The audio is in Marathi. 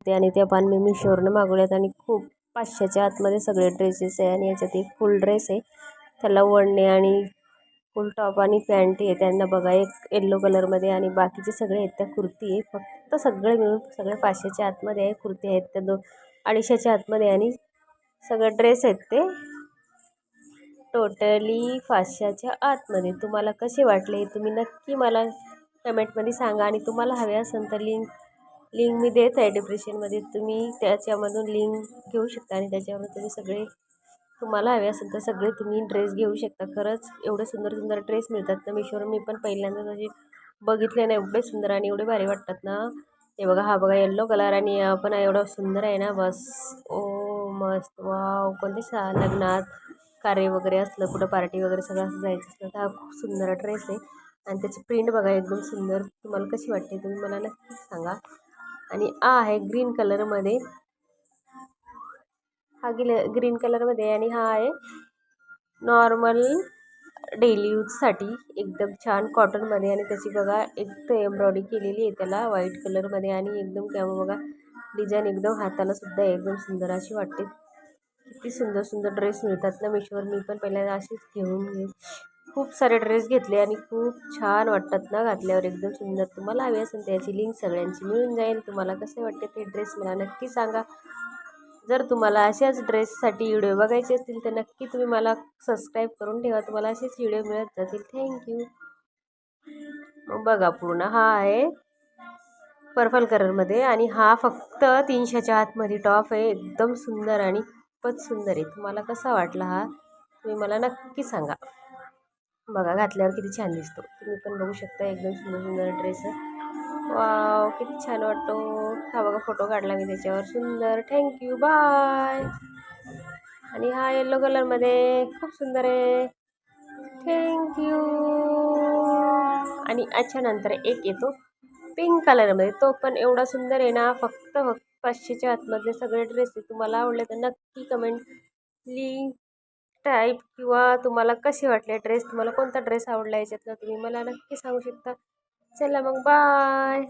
होते आणि त्या पण मी मिशोवरनं मागवल्यात आणि खूप 500च्या आतमध्ये सगळे ड्रेसेस आहे. आणि याच्यात एक फुल ड्रेस आहे, त्याला ओढणे आणि फुल टॉप आणि पॅन्ट आहे. त्यांना बघा एक येल्लो कलरमध्ये आणि बाकीचे सगळे आहेत त्या कुर्ती आहे. फक्त सगळे मिळून सगळे 500च्या आतमध्ये आहे. कुर्ती आहेत त्या 200-250च्या आतमध्ये आणि सगळे ड्रेस आहेत ते टोटली 500च्या आतमध्ये. तुम्हाला कसे वाटले तुम्ही नक्की मला कमेंटमध्ये सांगा. आणि तुम्हाला हवे असेल तर लिंक मी देत आहे डिस्क्रिप्शनमध्ये, तुम्ही त्याच्यामधून लिंक घेऊ शकता आणि त्याच्यावर तुम्ही सगळे तुम्हाला हवे असेल तर सगळे तुम्ही ड्रेस घेऊ शकता. खरंच एवढे सुंदर सुंदर ड्रेस मिळतात ना मिशोवर. मी पण पहिल्यांदाच असे बघितले ना, एवढे सुंदर आणि एवढे भारी वाटतात ना. हे बघा, हा बघा येल्लो कलर आणि पण एवढा सुंदर आहे ना, बस ओ मस्त वाव. कोणते लग्नात कार्य वगैरे असलं, कुठं पार्टी वगैरे सगळं असं जायचं असलं तर हा खूप सुंदर ड्रेस आहे. आणि त्याची प्रिंट बघा एकदम सुंदर. तुम्हाला कशी वाटते तुम्ही मला नक्की सांगा. आणि आहे ग्रीन कलरमध्ये, हा ग्रीन कलरमध्ये आणि हा आहे नॉर्मल डेली यूजसाठी एकदम छान कॉटनमध्ये. आणि त्याची बघा एक तर एम्ब्रॉयडरी केलेली आहे त्याला व्हाईट कलरमध्ये आणि एकदम त्यामुळे बघा डिझाईन एकदम हाताला सुद्धा एकदम सुंदर अशी वाटते. किती सुंदर सुंदर ड्रेस मिळतात ना मिशोवर. मी पण पहिल्यांदा अशीच घेऊन खूप सारे ड्रेस घेतले आणि खूप छान वाटतात ना घातल्यावर एकदम सुंदर. तुम्हाला हवी असेल त्याची लिंक सगळ्यांची मिळून जाईल. तुम्हाला कसे वाटते ते ड्रेस मला नक्की सांगा. जर तुम्हाला अशाच ड्रेससाठी व्हिडिओ बघायचे असतील तर नक्की तुम्ही मला सबस्क्राईब करून ठेवा. तुम्हाला असेच व्हिडिओ मिळत जातील. थँक्यू. मग बघा पूर्ण हा आहे पर्पल कलरमध्ये आणि हा फक्त 300च्या आतमध्ये टॉप आहे. एकदम सुंदर आणि खूपच सुंदर आहे. तुम्हाला कसा वाटला हा तुम्ही मला नक्की सांगा. बघा घातल्यावर किती छान दिसतो. तुम्ही पण बघू शकता एकदम सुंदर सुंदर ड्रेस आहे. वाव किती छान वाटतो. हा बघा फोटो काढला मी त्याच्यावर सुंदर. Thank you bye. आणि हा येल्लो कलरमध्ये खूप सुंदर आहे. थँक्यू. आणि अच्छा नंतर एक येतो पिंक कलरमध्ये, तो पण एवढा सुंदर आहे ना. फक्त 500च्या आतमधले सगळे ड्रेस आहे. तुम्हाला आवडले तर नक्की कमेंट लिंक टाईप किंवा तुम्हाला कसे वाटले ड्रेस, तुम्हाला कोणता ड्रेस आवडला याच्यातला तुम्ही मला नक्की सांगू शकता. चला मग बाय.